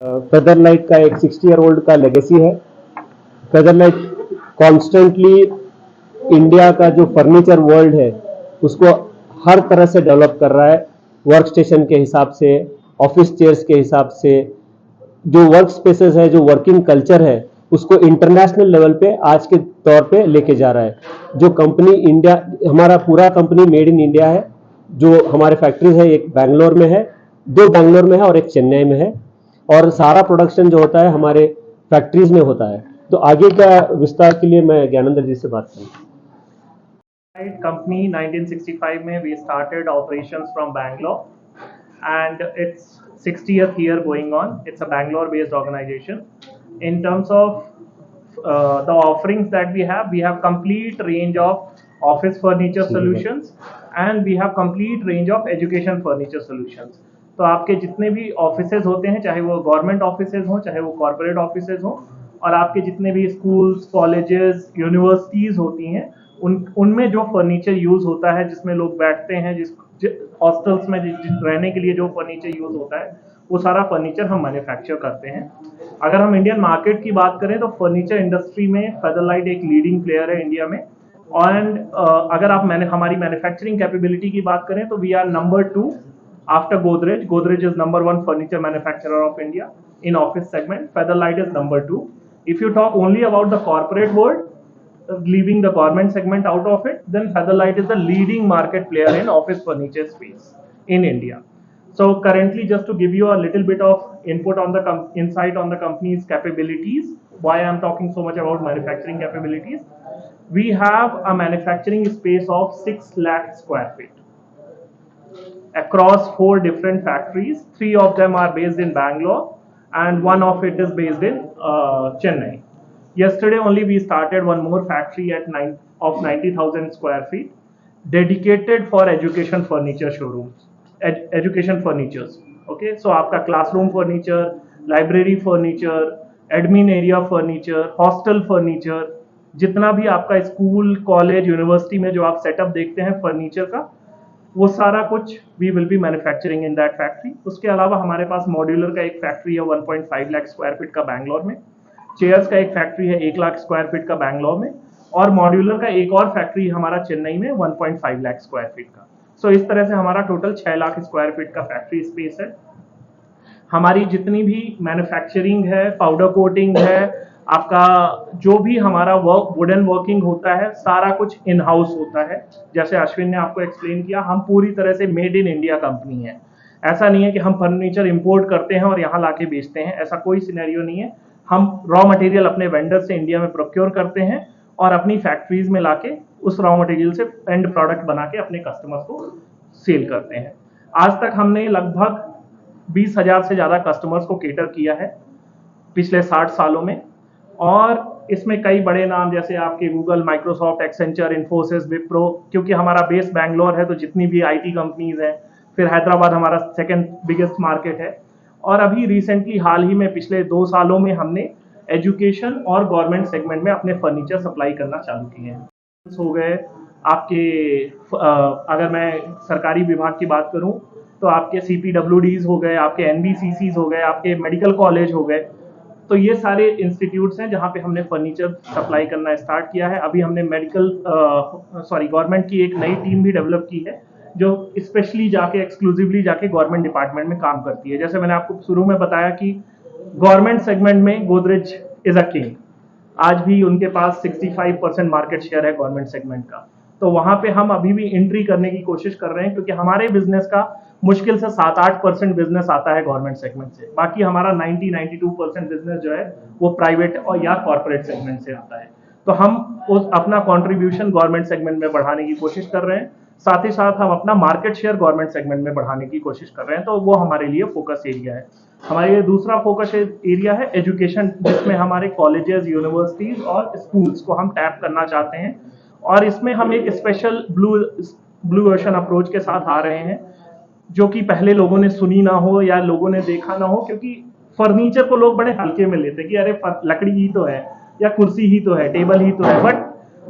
फेदरलाइट का एक 60 year old का लेगेसी है। फेदरलाइट कॉन्स्टेंटली इंडिया का जो फर्नीचर वर्ल्ड है उसको हर तरह से डेवलप कर रहा है, वर्क स्टेशन के हिसाब से, ऑफिस चेयर्स के हिसाब से, जो वर्क स्पेसेस है, जो वर्किंग कल्चर है, उसको इंटरनेशनल लेवल पे आज के तौर पे लेके जा रहा है। जो कंपनी इंडिया, हमारा पूरा कंपनी मेड इन इंडिया है। जो हमारे फैक्ट्रीज है, एक बैंगलोर में है, दो बैंगलोर में है और एक चेन्नई में है, और सारा प्रोडक्शन जो होता है हमारे फैक्ट्रीज में होता है। तो आगे का विस्तार के लिए मैं ज्ञानेंद्र जी से बात करूँ। Company 1965 में we started operations from Bangalore and it's 60th year going on. It's a Bangalore based organization. In terms of the offerings that we have complete range of office furniture solutions and we have complete range of education furniture solutions. तो आपके जितने भी offices होते हैं, चाहे वो government offices हों, चाहे वो कॉर्पोरेट ऑफिसेज हों, और आपके जितने भी स्कूल्स, कॉलेजेस, यूनिवर्सिटीज होती हैं, उनमें जो फर्नीचर यूज होता है, जिसमें लोग बैठते हैं, हॉस्टल्स में रहने के लिए जो फर्नीचर यूज होता है, वो सारा फर्नीचर हम मैन्युफैक्चर करते हैं। अगर हम इंडियन मार्केट की बात करें तो फर्नीचर इंडस्ट्री में फेदरलाइट एक लीडिंग प्लेयर है इंडिया में। एंड अगर आप हमारी मैन्युफैक्चरिंग कैपेबिलिटी की बात करें तो we are number 2 after Godrej. Godrej is number 1 furniture manufacturer of India in office segment. Featherlight is number 2. If you talk only about the corporate world, leaving the government segment out of it, then Featherlight is the leading market player in office furniture space in India. So currently, just to give you a little bit of input on the insight on the company's capabilities, why I'm talking so much about manufacturing capabilities, we have a manufacturing space of 6 lakh square feet across 4 different factories. 3 of them are based in Bangalore and one of it is based in Chennai. Yesterday only we started one more factory at 90,000 square feet dedicated for education furniture showrooms, education furnitures. Okay, so आपका classroom furniture, library furniture, admin area furniture, hostel furniture, जितना भी आपका school, college, university में जो आप setup देखते हैं furniture का, वो सारा कुछ we will be manufacturing in that factory. उसके अलावा हमारे पास मॉड्यूलर का एक फैक्ट्री है 1.5 लाख स्क्वायर फीट का बैंगलोर में, चेयर्स का एक फैक्ट्री है 1 लाख स्क्वायर फीट का बैंगलोर में, और मॉड्यूलर का एक और फैक्ट्री हमारा चेन्नई में 1.5 लाख स्क्वायर फीट का। सो इस तरह से हमारा टोटल 6 लाख स्क्वायर फीट का फैक्ट्री स्पेस है। हमारी जितनी भी मैन्युफैक्चरिंग है, पाउडर कोटिंग है, आपका जो भी हमारा वुडन वर्किंग होता है, सारा कुछ इन हाउस होता है। जैसे अश्विन ने आपको एक्सप्लेन किया, हम पूरी तरह से मेड इन इंडिया कंपनी है। ऐसा नहीं है कि हम फर्नीचर इंपोर्ट करते हैं और यहाँ लाके बेचते हैं, ऐसा कोई सिनेरियो नहीं है। हम रॉ मटेरियल अपने वेंडर से इंडिया में प्रोक्योर करते हैं और अपनी फैक्ट्रीज में लाके उस रॉ मटेरियल से एंड प्रोडक्ट बना के अपने कस्टमर्स को सेल करते हैं। आज तक हमने लगभग 20,000 से ज़्यादा कस्टमर्स को केटर किया है पिछले 60 सालों में, और इसमें कई बड़े नाम जैसे आपके Google, Microsoft, Accenture, Infosys, Wipro, क्योंकि हमारा बेस बैंगलोर है तो जितनी भी आईटी कंपनीज हैं, फिर हैदराबाद हमारा सेकंड बिगेस्ट मार्केट है। और अभी रिसेंटली हाल ही में पिछले 2 सालों में हमने एजुकेशन और गवर्नमेंट सेगमेंट में अपने फर्नीचर सप्लाई करना चालू किए हैं। हो गए आपके, अगर मैं सरकारी विभाग की बात करूं तो आपके CPWDs हो गए, आपके NBCCs हो गए, आपके मेडिकल कॉलेज हो गए। तो ये सारे इंस्टीट्यूट्स हैं जहाँ पे हमने फर्नीचर सप्लाई करना स्टार्ट किया है। अभी हमने गवर्नमेंट की एक नई टीम भी डेवलप की है जो स्पेशली जाके एक्सक्लूसिवली जाके गवर्नमेंट डिपार्टमेंट में काम करती है। जैसे मैंने आपको शुरू में बताया कि गवर्नमेंट सेगमेंट में गोदरेज इज अ किंग, आज भी उनके पास 65% मार्केट शेयर है गवर्नमेंट सेगमेंट का। तो वहां पे हम अभी भी एंट्री करने की कोशिश कर रहे हैं, क्योंकि हमारे बिजनेस का मुश्किल से 7-8% बिजनेस आता है गवर्नमेंट सेगमेंट से। बाकी हमारा 90-92% बिजनेस जो है वो प्राइवेट और या कॉर्पोरेट सेगमेंट से आता है। तो हम उस अपना कॉन्ट्रीब्यूशन गवर्नमेंट सेगमेंट में बढ़ाने की कोशिश कर रहे हैं, साथ ही साथ हम अपना मार्केट शेयर गवर्नमेंट सेगमेंट में बढ़ाने की कोशिश कर रहे हैं। तो वो हमारे लिए फोकस एरिया है। हमारे लिए दूसरा फोकस एरिया है एजुकेशन, जिसमें हमारे कॉलेजेस, यूनिवर्सिटीज और स्कूल्स को हम टैप करना चाहते हैं। और इसमें हम एक स्पेशल ब्लू ओशन अप्रोच के साथ आ रहे हैं, जो कि पहले लोगों ने सुनी ना हो या लोगों ने देखा ना हो, क्योंकि फर्नीचर को लोग बड़े हल्के में लेते हैं कि अरे लकड़ी ही तो है, या कुर्सी ही तो है, टेबल ही तो है। बट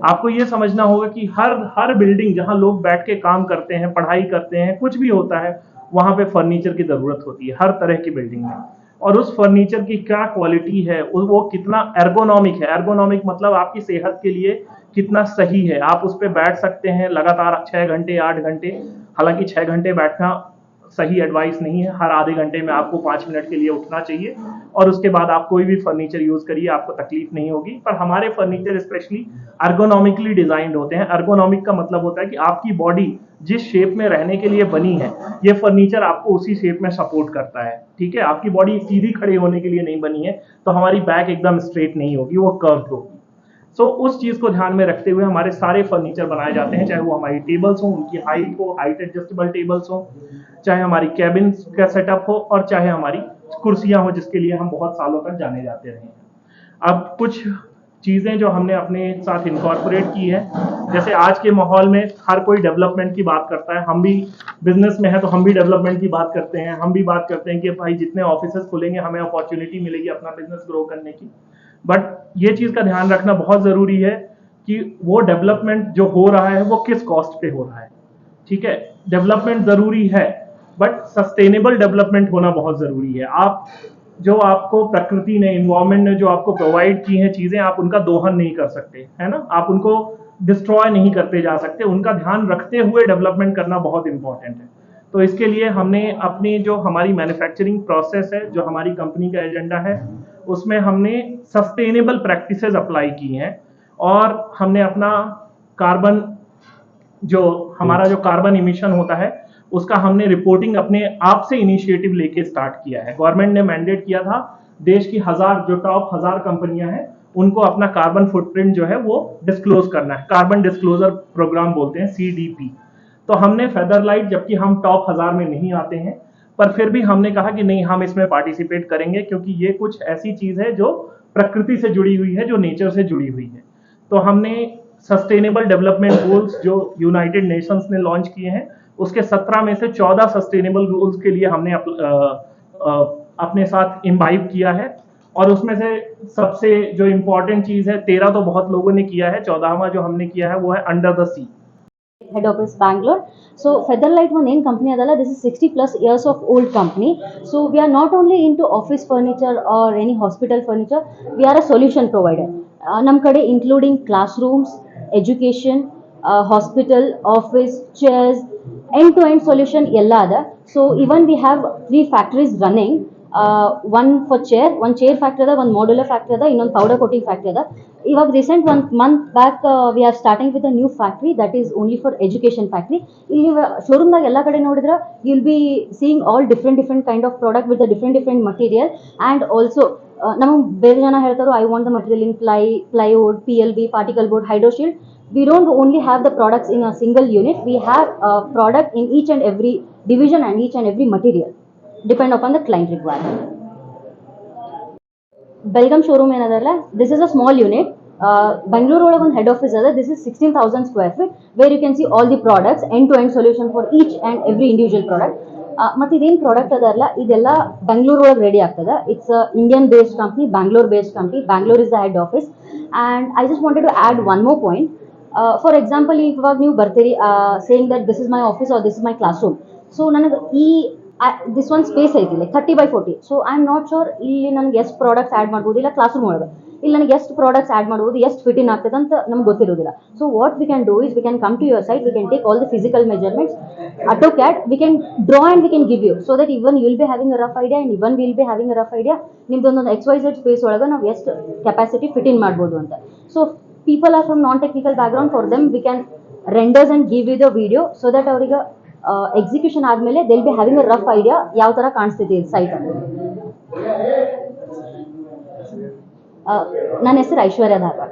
आपको ये समझना होगा कि हर बिल्डिंग जहां लोग बैठ के काम करते हैं, पढ़ाई करते हैं, कुछ भी होता है, वहां पे फर्नीचर की जरूरत होती है, हर तरह की बिल्डिंग में। और उस फर्नीचर की क्या क्वालिटी है, वो कितना एर्गोनॉमिक है। एर्गोनॉमिक मतलब आपकी सेहत के लिए कितना सही है, आप उस पर बैठ सकते हैं लगातार 6 घंटे 8 घंटे। हालांकि 6 घंटे बैठना सही एडवाइस नहीं है, हर आधे घंटे में आपको 5 मिनट के लिए उठना चाहिए और उसके बाद आप कोई भी फर्नीचर यूज करिए, आपको तकलीफ नहीं होगी। पर हमारे फर्नीचर स्पेशली अर्गोनॉमिकली डिजाइंड होते हैं। अर्गोनॉमिक का मतलब होता है कि आपकी बॉडी जिस शेप में रहने के लिए बनी है, ये फर्नीचर आपको उसी शेप में सपोर्ट करता है। ठीक है, आपकी बॉडी सीधी खड़े होने के लिए नहीं बनी है, तो हमारी बैक एकदम स्ट्रेट नहीं होगी, वो कर्व होगी। सो उस चीज को ध्यान में रखते हुए हमारे सारे फर्नीचर बनाए जाते हैं, चाहे वो हमारी टेबल्स हो, उनकी हाइट हो, हाइट एडजस्टेबल टेबल्स हो, चाहे हमारी कैबिन का सेटअप हो, और चाहे हमारी कुर्सियां हो जिसके लिए हम बहुत सालों तक जाने जाते रहे हैं। अब कुछ चीजें जो हमने अपने साथ इनकॉर्पोरेट की है, जैसे आज के माहौल में हर कोई डेवलपमेंट की बात करता है, हम भी बिजनेस में है तो हम भी डेवलपमेंट की बात करते हैं, हम भी बात करते हैं कि भाई जितने ऑफिसेस खुलेंगे हमें अपॉर्चुनिटी मिलेगी अपना बिजनेस ग्रो करने की। बट ये चीज का ध्यान रखना बहुत जरूरी है कि वो डेवलपमेंट जो हो रहा है वो किस कॉस्ट पे हो रहा है। ठीक है, डेवलपमेंट जरूरी है बट सस्टेनेबल डेवलपमेंट होना बहुत जरूरी है। आप जो आपको प्रकृति ने, इन्वायरमेंट ने जो आपको प्रोवाइड की हैं चीजें, आप उनका दोहन नहीं कर सकते, है ना, आप उनको डिस्ट्रॉय नहीं करते जा सकते, उनका ध्यान रखते हुए डेवलपमेंट करना बहुत इंपॉर्टेंट है। तो इसके लिए हमने अपनी जो हमारी मैन्युफैक्चरिंग प्रोसेस है, जो हमारी कंपनी का एजेंडा है, उसमें हमने सस्टेनेबल प्रैक्टिसेस अप्लाई की हैं और हमने अपना कार्बन जो हमारा जो कार्बन इमिशन होता है उसका हमने रिपोर्टिंग अपने आप से इनिशिएटिव लेके स्टार्ट किया है। गवर्नमेंट ने मैंडेट किया था देश की जो टॉप 1000 कंपनियां हैं उनको अपना कार्बन फुटप्रिंट जो है वो डिस्क्लोज करना है, कार्बन डिस्क्लोजर प्रोग्राम बोलते हैं, CDP। तो हमने फेदरलाइट, जबकि हम टॉप 1000 में नहीं आते हैं, पर फिर भी हमने कहा कि नहीं, हम इसमें पार्टिसिपेट करेंगे क्योंकि ये कुछ ऐसी चीज है जो प्रकृति से जुड़ी हुई है, जो नेचर से जुड़ी हुई है। तो हमने सस्टेनेबल डेवलपमेंट गोल्स जो यूनाइटेड नेशंस ने लॉन्च किए हैं, उसके 17 में से 14 सस्टेनेबल गोल्स के लिए हमने अपने साथ इम्बाइब किया है। और उसमें से सबसे जो इंपॉर्टेंट चीज है, 13 तो बहुत लोगों ने किया है, 14वां जो हमने किया है वो है under the sea. Head office Bangalore. So Featherlight one main company adala. This is 60 plus years of old company. So we are not only into office furniture or any hospital furniture. We are a solution provider. Nam kade including classrooms, education, hospital, office, chairs, end-to-end solution ella ada. So even we have 3 factories running. One for chair, one chair factory ada, one modular factory ada, ಇನ್ನೊಂದು powder coating factory ada. ಇವಾಗ recent 1 month back we are starting with a new factory that is only for education factory. ಇಲ್ಲಿ ಶೋರೂಮ್ದಾಗ ಎಲ್ಲ ಕಡೆ ನೋಡಿದ್ರೆ you will be seeing all different kind of product with different material. And also ನಮಗೆ ಬೇರೆ ಜನ ಹೇಳ್ತಾರೋ I want the material in plywood, PLB, particle board, hydroshield. We don't only have the products in a single unit, we have a product in each and every division and each and every material depend upon the client requirement. Belgaum showroom ಏನದಲ್ಲ, this is a small unit. Bangalore ಒಳಗೆ ಒಂದು head office ಅದ. This is 16,000 square feet where you can see all the products, end-to-end solution for each and every individual product. ಮತ್ತು ಇದೇನು product ಅದಲ್ಲ, ಇದೆಲ್ಲ ಬೆಂಗಳೂರು ಒಳಗೆ ready ಆಗ್ತದೆ. It's Indian based company, Bangalore based company. Bangalore is the head office. And I just wanted to add one more point. For example, ಇವಾಗ ನೀವು ಬರ್ತೀರಿ saying that this is my office or this is my class room. So ನನಗೆ this ಒಂದು space ಐತಿ like 30x40. So I am not sure ಇಲ್ಲಿ ನನಗೆ ಎಷ್ಟು products add ಮಾಡ್ಬೋದು, ಇಲ್ಲ ಕ್ಲಾಸ್ ರೂಮ್ ಒಳಗೆ ಇಲ್ಲಿ ನನಗೆ ಎಷ್ಟು ಪ್ರಾಡಕ್ಟ್ಸ್ ಆ್ಯಡ್ ಮಾಡ್ಬೋದು, ಎಷ್ಟು ಫಿಟ್ ಇನ್ ಆಗ್ತದೆ ಅಂತ ನಮ್ಗೆ ಗೊತ್ತಿರೋದಿಲ್ಲ. So what we can do is we can come to your site, we can take all the physical measurements, AutoCAD, we can draw and we can give you so that even you will be having a rough idea and even we will be having a rough idea ನಿಮ್ದೊಂದೊಂದು XYZ space ಒಳಗೆ ನಾವು ಎಷ್ಟು capacity fit ಇನ್ ಮಾಡ್ಬೋದು ಅಂತ. So people are from non-technical background, for them we can renders and give you the video so that ಅವರಿಗೆ execution ಆದಮೇಲೆ they will be having a rough idea ಯಾವ ಥರ ಕಾಣಿಸ್ತಿದೆ ಸೈಟ್ ಅಂತ. ನನ್ನ ಹೆಸರು ಐಶ್ವರ್ಯ ಧಾರವಾಡ.